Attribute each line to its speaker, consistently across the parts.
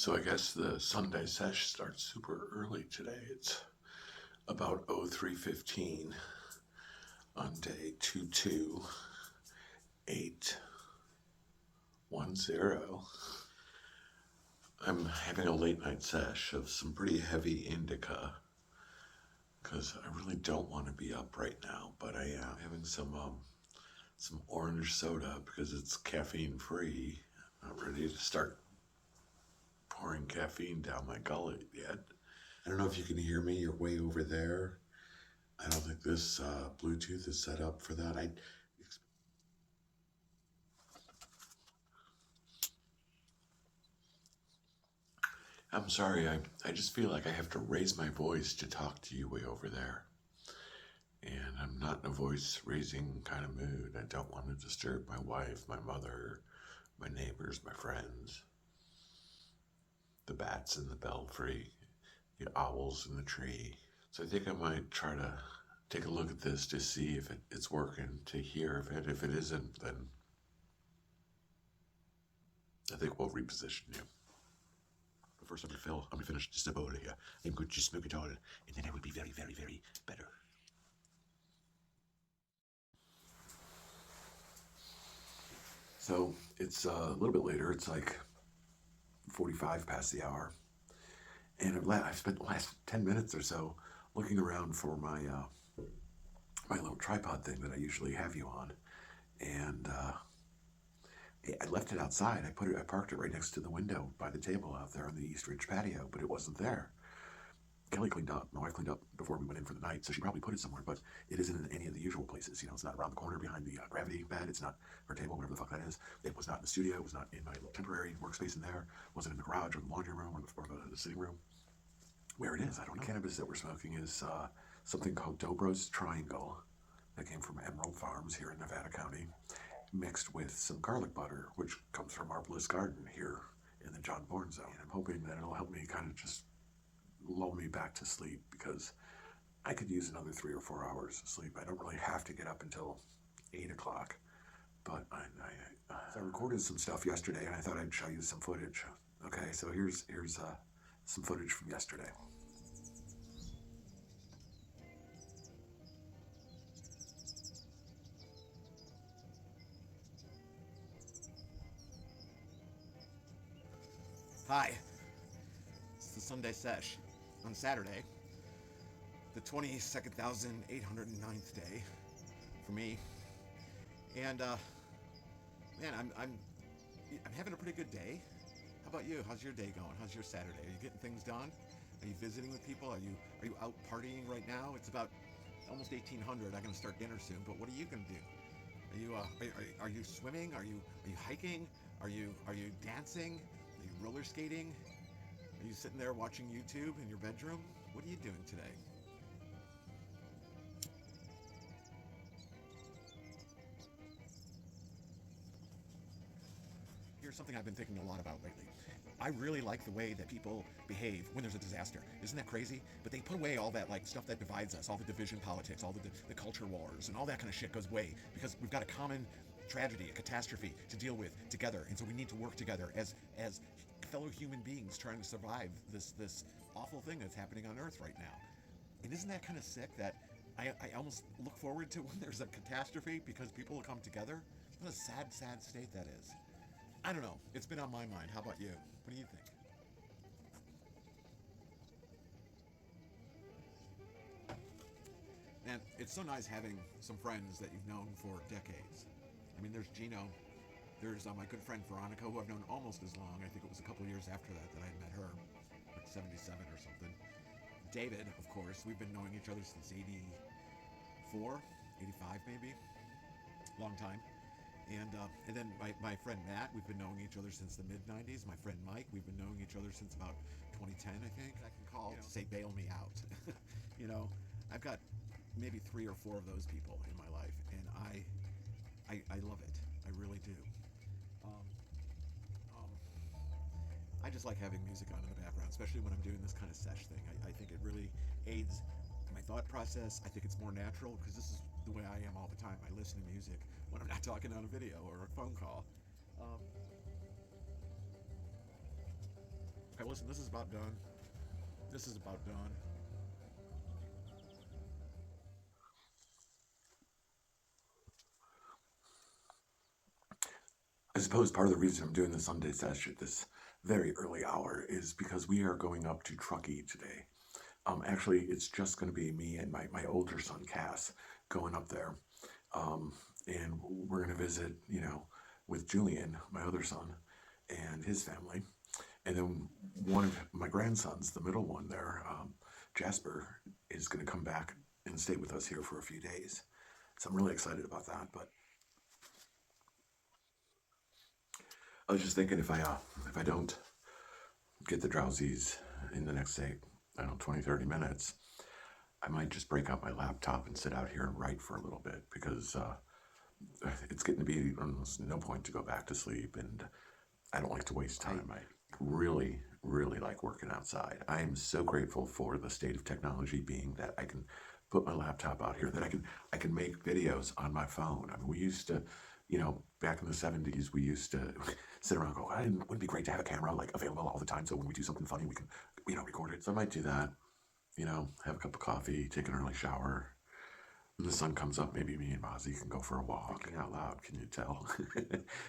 Speaker 1: So I guess the Sunday Shesh starts super early today. It's about 03:15 on day 22810. I'm having a late night sesh of some pretty heavy indica because I really don't want to be up right now, but I am having some orange soda because it's caffeine free. I'm not ready to start pouring caffeine down my gullet yet. I don't know if you can hear me. You're way over there. I don't think this Bluetooth is set up for that. I'm sorry. I just feel like I have to raise my voice to talk to you way over there. And I'm not in a voice raising kind of mood. I don't want to disturb my wife, my mother, my neighbors, my friends, the bats in the belfry, the owls in the tree. So I think I might try to take a look at this to see if it's working, to hear if it. If it isn't, then I think we'll reposition you. But first, I'm gonna finish this over here. I'm going to smoke it all, and then I will be very, very, very better. So it's a little bit later. It's like 45 past the hour, and I've spent the last 10 minutes or so looking around for my little tripod thing that I usually have you on, and I left it outside. I parked it right next to the window by the table out there on the East Ridge patio, but it wasn't there. Kelly cleaned up. My wife cleaned up before we went in for the night, so she probably put it somewhere, but it isn't in any of the usual places. It's not around the corner behind the gravity bed. It's not her table, whatever the fuck that is. It was not in the studio. It was not in my little temporary workspace in there. It wasn't in the garage or the laundry room or the sitting room. Where it is, I don't know. The cannabis that we're smoking is something called Dobro's Triangle that came from Emerald Farms here in Nevada County, mixed with some garlic butter, which comes from our Bliss Garden here in the John Bourne zone. And I'm hoping that it'll help me kind of just lull me back to sleep because I could use another 3 or 4 hours of sleep. I don't really have to get up until 8 o'clock, but I recorded some stuff yesterday and I thought I'd show you some footage. Okay, so here's some footage from yesterday.
Speaker 2: Hi, it's the Sunday Shesh on Saturday, the 22,809th day for me. And man, I'm having a pretty good day. How about you? How's your day going? How's your Saturday? Are you getting things done? Are you visiting with people? Are you out partying right now? It's about almost 1800. I'm gonna start dinner soon. But what are you gonna do? Are you swimming? Are you hiking? Are you dancing? Are you roller skating? Are you sitting there watching YouTube in your bedroom? What are you doing today? Here's something I've been thinking a lot about lately. I really like the way that people behave when there's a disaster. Isn't that crazy? But they put away all that like stuff that divides us, all the division politics, all the culture wars, and all that kind of shit goes away because we've got a common tragedy, a catastrophe to deal with together, and so we need to work together as fellow human beings trying to survive this awful thing that's happening on Earth right now. And isn't that kind of sick that I almost look forward to when there's a catastrophe because people will come together? What a sad, sad state that is. I don't know. It's been on my mind. How about you? What do you think? Man, it's so nice having some friends that you've known for decades. I mean, there's Gino. There's my good friend Veronica, who I've known almost as long. I think it was a couple years after that I met her, like 77 or something. David, of course, we've been knowing each other since 84, 85 maybe. Long time. And then my friend Matt, we've been knowing each other since the mid 90s. My friend Mike, we've been knowing each other since about 2010, I think. I can call to say bail me out. I've got maybe 3 or 4 of those people in my life, and I love it. I really do. Um, um, I just like having music on in the background, especially when I'm doing this kind of sesh thing. I think it really aids my thought process. I think it's more natural because this is the way I am all the time. I listen to music when I'm not talking on a video or a phone call. Hey, listen, this is about done. This is about done.
Speaker 1: I suppose part of the reason I'm doing the Sunday Shesh at this very early hour is because we are going up to Truckee today. Actually, it's just going to be me and my older son, Cass, going up there. Um, and we're going to visit, with Julian, my other son, and his family. And then one of my grandsons, the middle one there, Jasper, is going to come back and stay with us here for a few days. So I'm really excited about that. But I was just thinking if I don't get the drowsies in the next, say, I don't know, 20, 30 minutes, I might just break out my laptop and sit out here and write for a little bit because it's getting to be almost no point to go back to sleep, and I don't like to waste time. I really, really like working outside. I am so grateful for the state of technology being that I can put my laptop out here, that I can make videos on my phone. I mean, we used to, back in the 70s, we used to sit around and go, wouldn't it be great to have a camera like available all the time so when we do something funny, we can, record it. So I might do that, have a cup of coffee, take an early shower. When the sun comes up, maybe me and Mozzie can go for a walk. Thinking out loud, can you tell?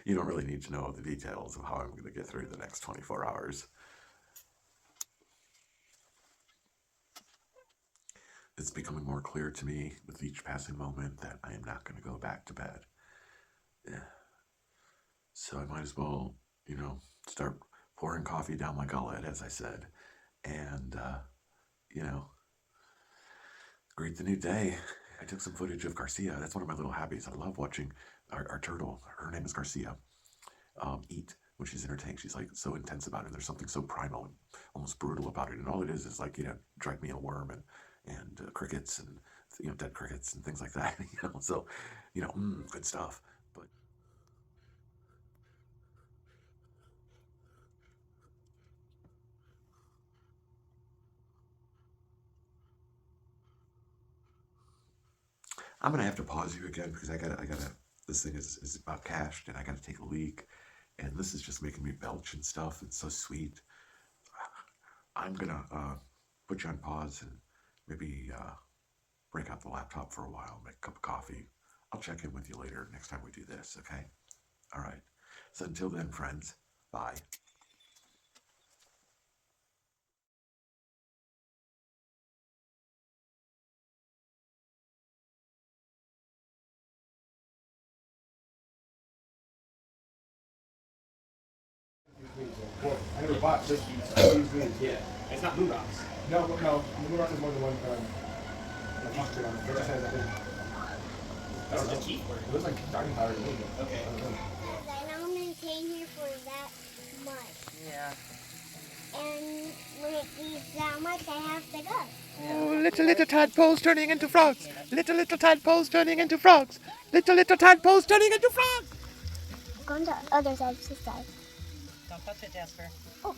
Speaker 1: You don't really need to know the details of how I'm going to get through the next 24 hours. It's becoming more clear to me with each passing moment that I am not going to go back to bed. Yeah. So I might as well, start pouring coffee down my gullet, as I said, and, greet the new day. I took some footage of Garcia. That's one of my little hobbies. I love watching our turtle. Her name is Garcia. Eat when she's in her tank. She's like so intense about it. There's something so primal and almost brutal about it. And all it is like, dried mealworm and crickets and, dead crickets and things like that. So, good stuff. But I'm gonna have to pause you again because I gotta. This thing is about cached, and I gotta take a leak, and this is just making me belch and stuff. It's so sweet. I'm gonna put you on pause and maybe break out the laptop for a while, make a cup of coffee. I'll check in with you later next time we do this. Okay? All right. So until then, friends. Bye.
Speaker 3: Well, I never bought this. These means.
Speaker 4: Yeah, it's not Blue Rocks.
Speaker 3: No, no. The Blue Rock is more than one. Like mustard on it. It just has, I think. I
Speaker 4: This
Speaker 3: don't
Speaker 4: is
Speaker 3: know.
Speaker 4: just cheap.
Speaker 3: It looks like garden powder to me. But
Speaker 4: Okay.
Speaker 3: I don't know.
Speaker 5: Because I don't maintain here for that much.
Speaker 6: Yeah.
Speaker 5: And when it leaves that much, I have to go.
Speaker 7: Oh, little tadpoles turning into frogs. Little tadpoles turning into frogs. Little tadpoles turning into frogs.
Speaker 5: Go on the other side, this side.
Speaker 6: Don't touch it, Jasper.
Speaker 5: Oh.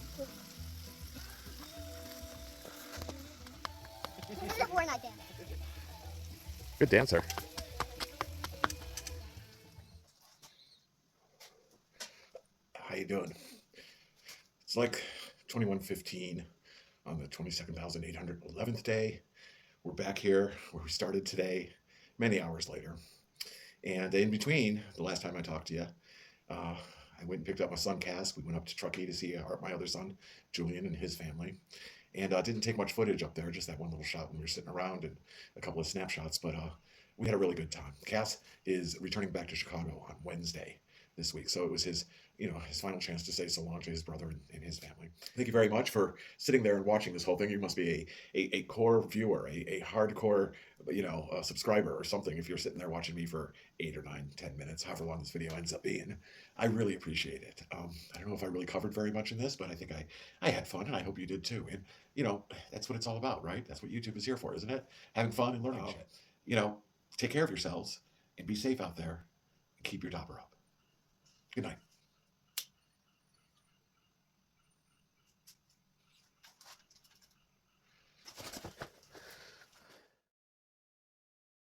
Speaker 5: This is a Fortnite dance.
Speaker 7: Good dancer.
Speaker 1: How you doing? It's like 21:15 on the 22,811th day. We're back here where we started today, many hours later. And in between, the last time I talked to you, I went and picked up my son, Cass. We went up to Truckee to see my other son, Julian, and his family. And didn't take much footage up there, just that one little shot when we were sitting around and a couple of snapshots. But we had a really good time. Cass is returning back to Chicago on Wednesday this week. So it was his final chance to say so long to his brother and his family. Thank you very much for sitting there and watching this whole thing. You must be a core viewer, a hardcore, subscriber or something if you're sitting there watching me for 8 or 9, 10 minutes, however long this video ends up being. I really appreciate it. I don't know if I really covered very much in this, but I think I had fun, and I hope you did too. And, that's what it's all about, right? That's what YouTube is here for, isn't it? Having fun and learning shit. Take care of yourselves and be safe out there and keep your dauber up. Good night.